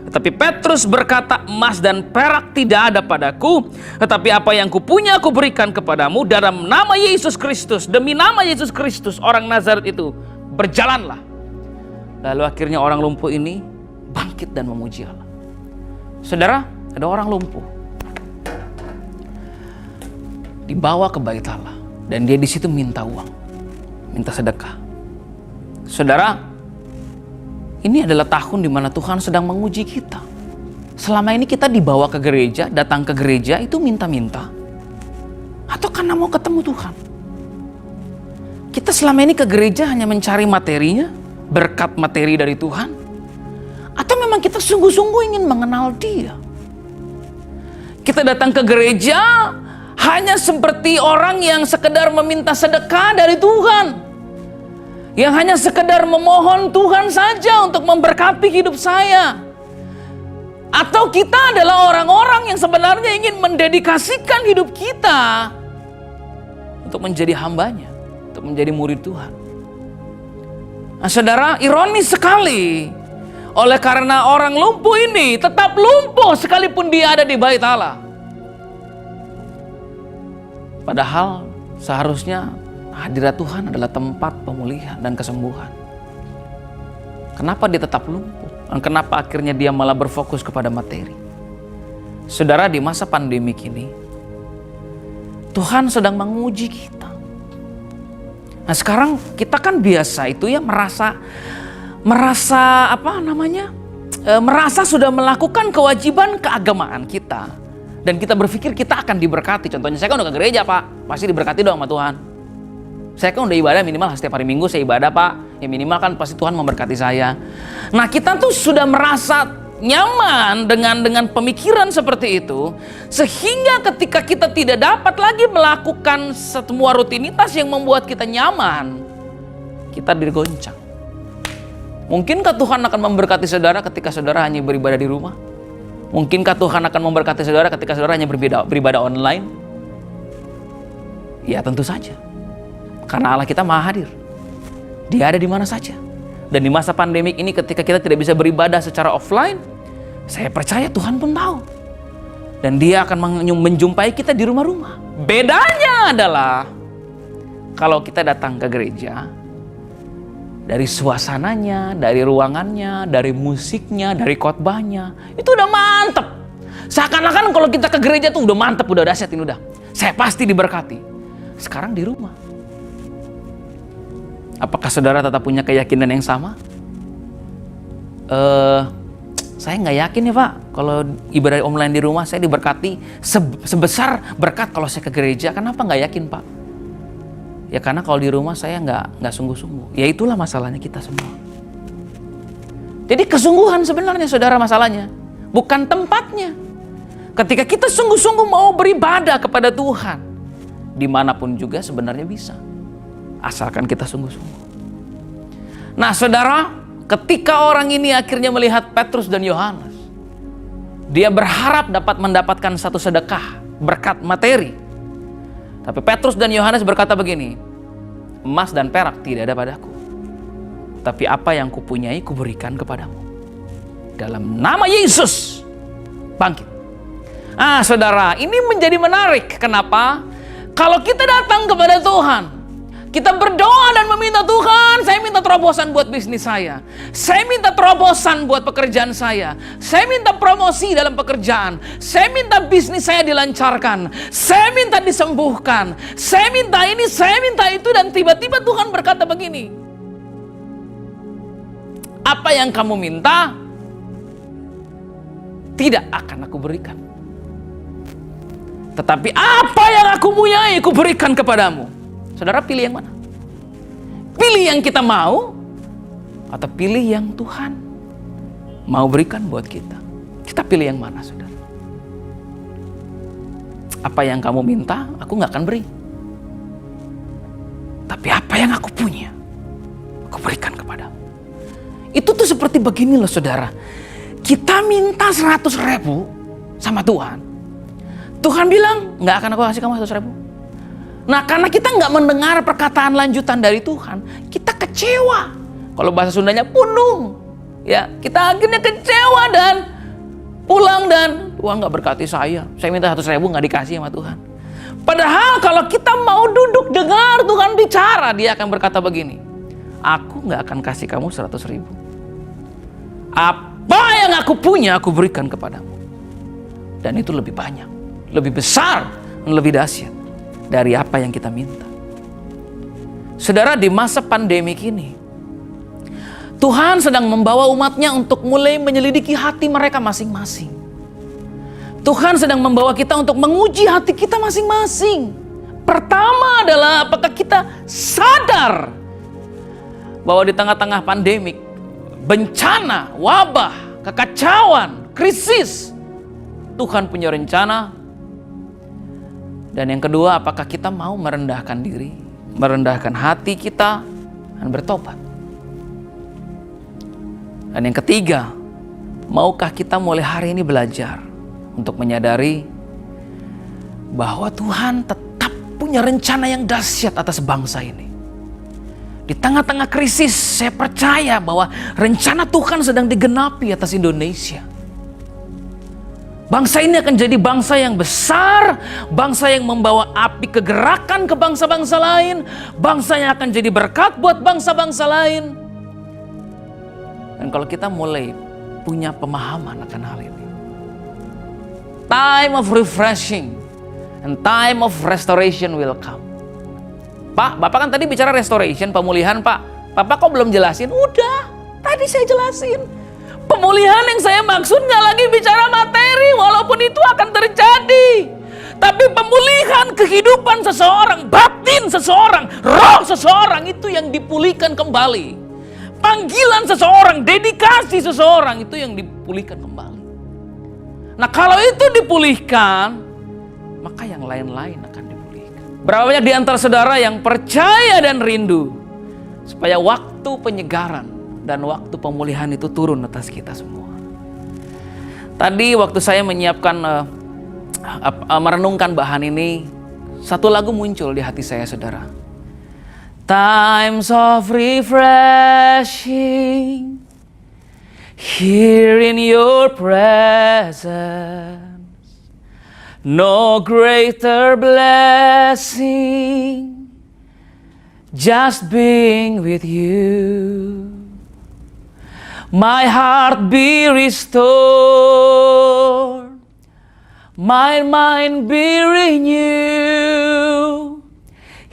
Tetapi Petrus berkata, "Emas dan perak tidak ada padaku, tetapi apa yang kupunya aku berikan kepadamu. Dalam nama Yesus Kristus, demi nama Yesus Kristus, orang Nazaret itu, berjalanlah." Lalu akhirnya orang lumpuh ini bangkit dan memuji Allah. Saudara, ada orang lumpuh dibawa ke bait Allah dan dia di situ minta uang, minta sedekah. Saudara, ini adalah tahun di mana Tuhan sedang menguji kita. Selama ini kita dibawa ke gereja, datang ke gereja itu minta-minta, atau karena mau ketemu Tuhan? Kita selama ini ke gereja hanya mencari materinya, berkat materi dari Tuhan, atau memang kita sungguh-sungguh ingin mengenal Dia? Kita datang ke gereja hanya seperti orang yang sekedar meminta sedekah dari Tuhan, yang hanya sekedar memohon Tuhan saja untuk memberkati hidup saya. Atau kita adalah orang-orang yang sebenarnya ingin mendedikasikan hidup kita untuk menjadi hambanya, untuk menjadi murid Tuhan. Nah saudara, ironis sekali, oleh karena orang lumpuh ini tetap lumpuh sekalipun dia ada di bait Allah. Padahal seharusnya hadirat Tuhan adalah tempat pemulihan dan kesembuhan. Kenapa dia tetap lumpuh? Dan kenapa akhirnya dia malah berfokus kepada materi? Saudara, di masa pandemik ini, Tuhan sedang menguji kita. Nah sekarang kita kan biasa itu ya merasa sudah melakukan kewajiban keagamaan kita. Dan kita berpikir kita akan diberkati. Contohnya saya kan udah ke gereja Pak, pasti diberkati dong sama Tuhan. Saya kan udah ibadah minimal setiap hari Minggu saya ibadah Pak. Ya minimal kan pasti Tuhan memberkati saya. Nah kita tuh sudah merasa nyaman dengan pemikiran seperti itu. Sehingga ketika kita tidak dapat lagi melakukan semua rutinitas yang membuat kita nyaman, kita digoncang. Mungkinkah Tuhan akan memberkati saudara ketika saudara hanya beribadah di rumah? Mungkinkah Tuhan akan memberkati saudara ketika saudara hanya beribadah online? Ya tentu saja. Karena Allah kita maha hadir. Dia ada di mana saja. Dan di masa pandemik ini ketika kita tidak bisa beribadah secara offline, saya percaya Tuhan pun tahu. Dan Dia akan menjumpai kita di rumah-rumah. Bedanya adalah kalau kita datang ke gereja, dari suasananya, dari ruangannya, dari musiknya, dari khotbahnya, itu udah mantep. Seakan-akan kalau kita ke gereja tuh udah mantep, udah dahsyat ini udah. Saya pasti diberkati. Sekarang di rumah. Apakah saudara tetap punya keyakinan yang sama? Saya nggak yakin ya Pak. Kalau ibadah online di rumah saya diberkati sebesar berkat kalau saya ke gereja. Kenapa nggak yakin Pak? Ya karena kalau di rumah saya nggak sungguh-sungguh. Ya itulah masalahnya kita semua. Jadi kesungguhan sebenarnya saudara masalahnya. Bukan tempatnya. Ketika kita sungguh-sungguh mau beribadah kepada Tuhan, dimanapun juga sebenarnya bisa. Asalkan kita sungguh-sungguh. Nah saudara, ketika orang ini akhirnya melihat Petrus dan Yohanes, dia berharap dapat mendapatkan satu sedekah, berkat materi. Tapi Petrus dan Yohanes berkata begini, "Emas dan perak tidak ada padaku, tapi apa yang kupunyai kuberikan kepadamu. Dalam nama Yesus, bangkit." Ah saudara, ini menjadi menarik. Kenapa? Kalau kita datang kepada Tuhan, kita berdoa dan meminta Tuhan, saya minta terobosan buat bisnis saya. Saya minta terobosan buat pekerjaan saya. Saya minta promosi dalam pekerjaan. Saya minta bisnis saya dilancarkan. Saya minta disembuhkan. Saya minta ini, saya minta itu. Dan tiba-tiba Tuhan berkata begini, "Apa yang kamu minta, tidak akan aku berikan. Tetapi apa yang aku punyai, aku berikan kepadamu." Saudara pilih yang mana? Pilih yang kita mau atau pilih yang Tuhan mau berikan buat kita? Kita pilih yang mana saudara? apa yang kamu minta, aku nggak akan beri. Tapi apa yang aku punya, aku berikan kepadamu. Itu tuh seperti begini loh saudara. Kita minta 100.000 sama Tuhan. Tuhan bilang, nggak akan aku kasih kamu 100.000. Nah karena kita nggak mendengar perkataan lanjutan dari Tuhan, kita kecewa. Kalau bahasa Sundanya punung. Ya, kita akhirnya kecewa dan pulang dan Tuhan nggak berkati saya. Saya minta 100.000 nggak dikasih sama Tuhan. Padahal kalau kita mau duduk dengar Tuhan bicara, Dia akan berkata begini, aku nggak akan kasih kamu 100.000. Apa yang aku punya aku berikan kepadamu. Dan itu lebih banyak, lebih besar, dan lebih dahsyat dari apa yang kita minta. Saudara, di masa pandemik ini, Tuhan sedang membawa umatnya untuk mulai menyelidiki hati mereka masing-masing. Tuhan sedang membawa kita untuk menguji hati kita masing-masing. Pertama adalah apakah kita sadar bahwa di tengah-tengah pandemik, bencana, wabah, kekacauan, krisis, Tuhan punya rencana. Dan yang kedua, apakah kita mau merendahkan diri, merendahkan hati kita, dan bertobat. Dan yang ketiga, maukah kita mulai hari ini belajar untuk menyadari bahwa Tuhan tetap punya rencana yang dahsyat atas bangsa ini. Di tengah-tengah krisis, saya percaya bahwa rencana Tuhan sedang digenapi atas Indonesia. Bangsa ini akan jadi bangsa yang besar, bangsa yang membawa api kegerakan ke bangsa-bangsa lain, bangsa yang akan jadi berkat buat bangsa-bangsa lain. Dan kalau kita mulai punya pemahaman akan hal ini, time of refreshing and time of restoration will come. Pak, Bapak kan tadi bicara restoration, pemulihan Pak. Bapak kok belum jelasin? Udah, tadi saya jelasin. Pemulihan yang saya maksud nggak lagi bicara materi, walaupun itu akan terjadi. Tapi pemulihan kehidupan seseorang, batin seseorang, roh seseorang itu yang dipulihkan kembali. Panggilan seseorang, dedikasi seseorang itu yang dipulihkan kembali. Nah kalau itu dipulihkan, maka yang lain-lain akan dipulihkan. Berapa banyak di antara saudara yang percaya dan rindu supaya waktu penyegaran dan waktu pemulihan itu turun atas kita semua. Tadi waktu saya menyiapkan merenungkan bahan ini, satu lagu muncul di hati saya saudara. Times of refreshing, here in your presence, no greater blessing, just being with you. My heart be restored, my mind be renewed.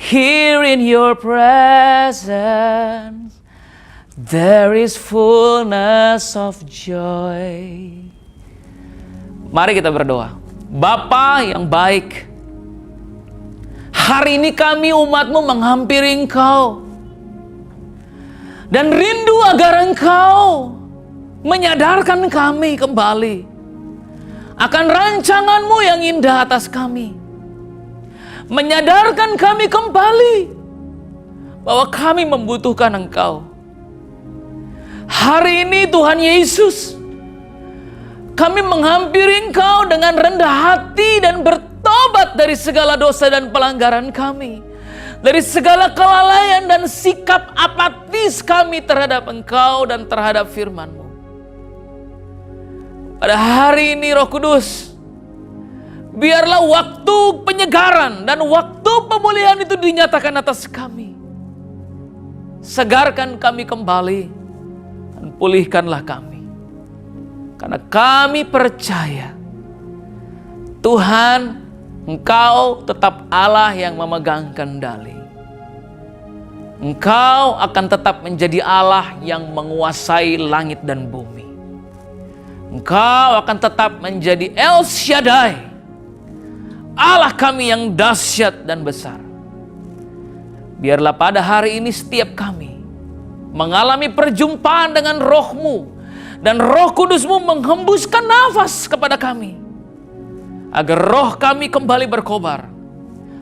Here in your presence, there is fullness of joy. Mari kita berdoa. Bapa yang baik, hari ini kami umat-Mu menghampiri Engkau. Dan rindu agar Engkau menyadarkan kami kembali akan rancangan-Mu yang indah atas kami. Menyadarkan kami kembali bahwa kami membutuhkan Engkau. Hari ini Tuhan Yesus, kami menghampiri Engkau dengan rendah hati dan bertobat dari segala dosa dan pelanggaran kami. Dari segala kelalaian dan sikap apatis kami terhadap Engkau dan terhadap firman-Mu. Pada hari ini Roh Kudus, biarlah waktu penyegaran dan waktu pemulihan itu dinyatakan atas kami. Segarkan kami kembali dan pulihkanlah kami. Karena kami percaya Tuhan, Engkau tetap Allah yang memegang kendali. Engkau akan tetap menjadi Allah yang menguasai langit dan bumi. Engkau akan tetap menjadi El Shaddai, Allah kami yang dahsyat dan besar. Biarlah pada hari ini setiap kami mengalami perjumpaan dengan Roh-Mu, dan Roh Kudus-Mu menghembuskan nafas kepada kami, agar roh kami kembali berkobar,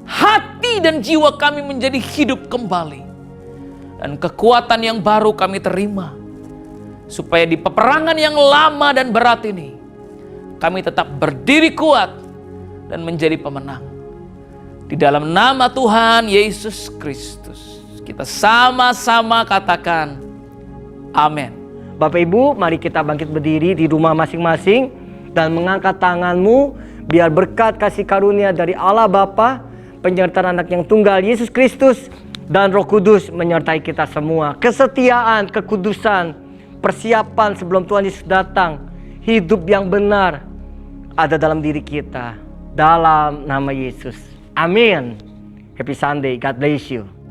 hati dan jiwa kami menjadi hidup kembali, dan kekuatan yang baru kami terima, supaya di peperangan yang lama dan berat ini, kami tetap berdiri kuat dan menjadi pemenang. Di dalam nama Tuhan Yesus Kristus, kita sama-sama katakan amin. Bapak Ibu, mari kita bangkit berdiri di rumah masing-masing dan mengangkat tanganmu, biar berkat kasih karunia dari Allah Bapa, penyertaan Anak yang tunggal Yesus Kristus, dan Roh Kudus menyertai kita semua. Kesetiaan, kekudusan, persiapan sebelum Tuhan Yesus datang, hidup yang benar ada dalam diri kita. Dalam nama Yesus. Amin. Happy Sunday. God bless you.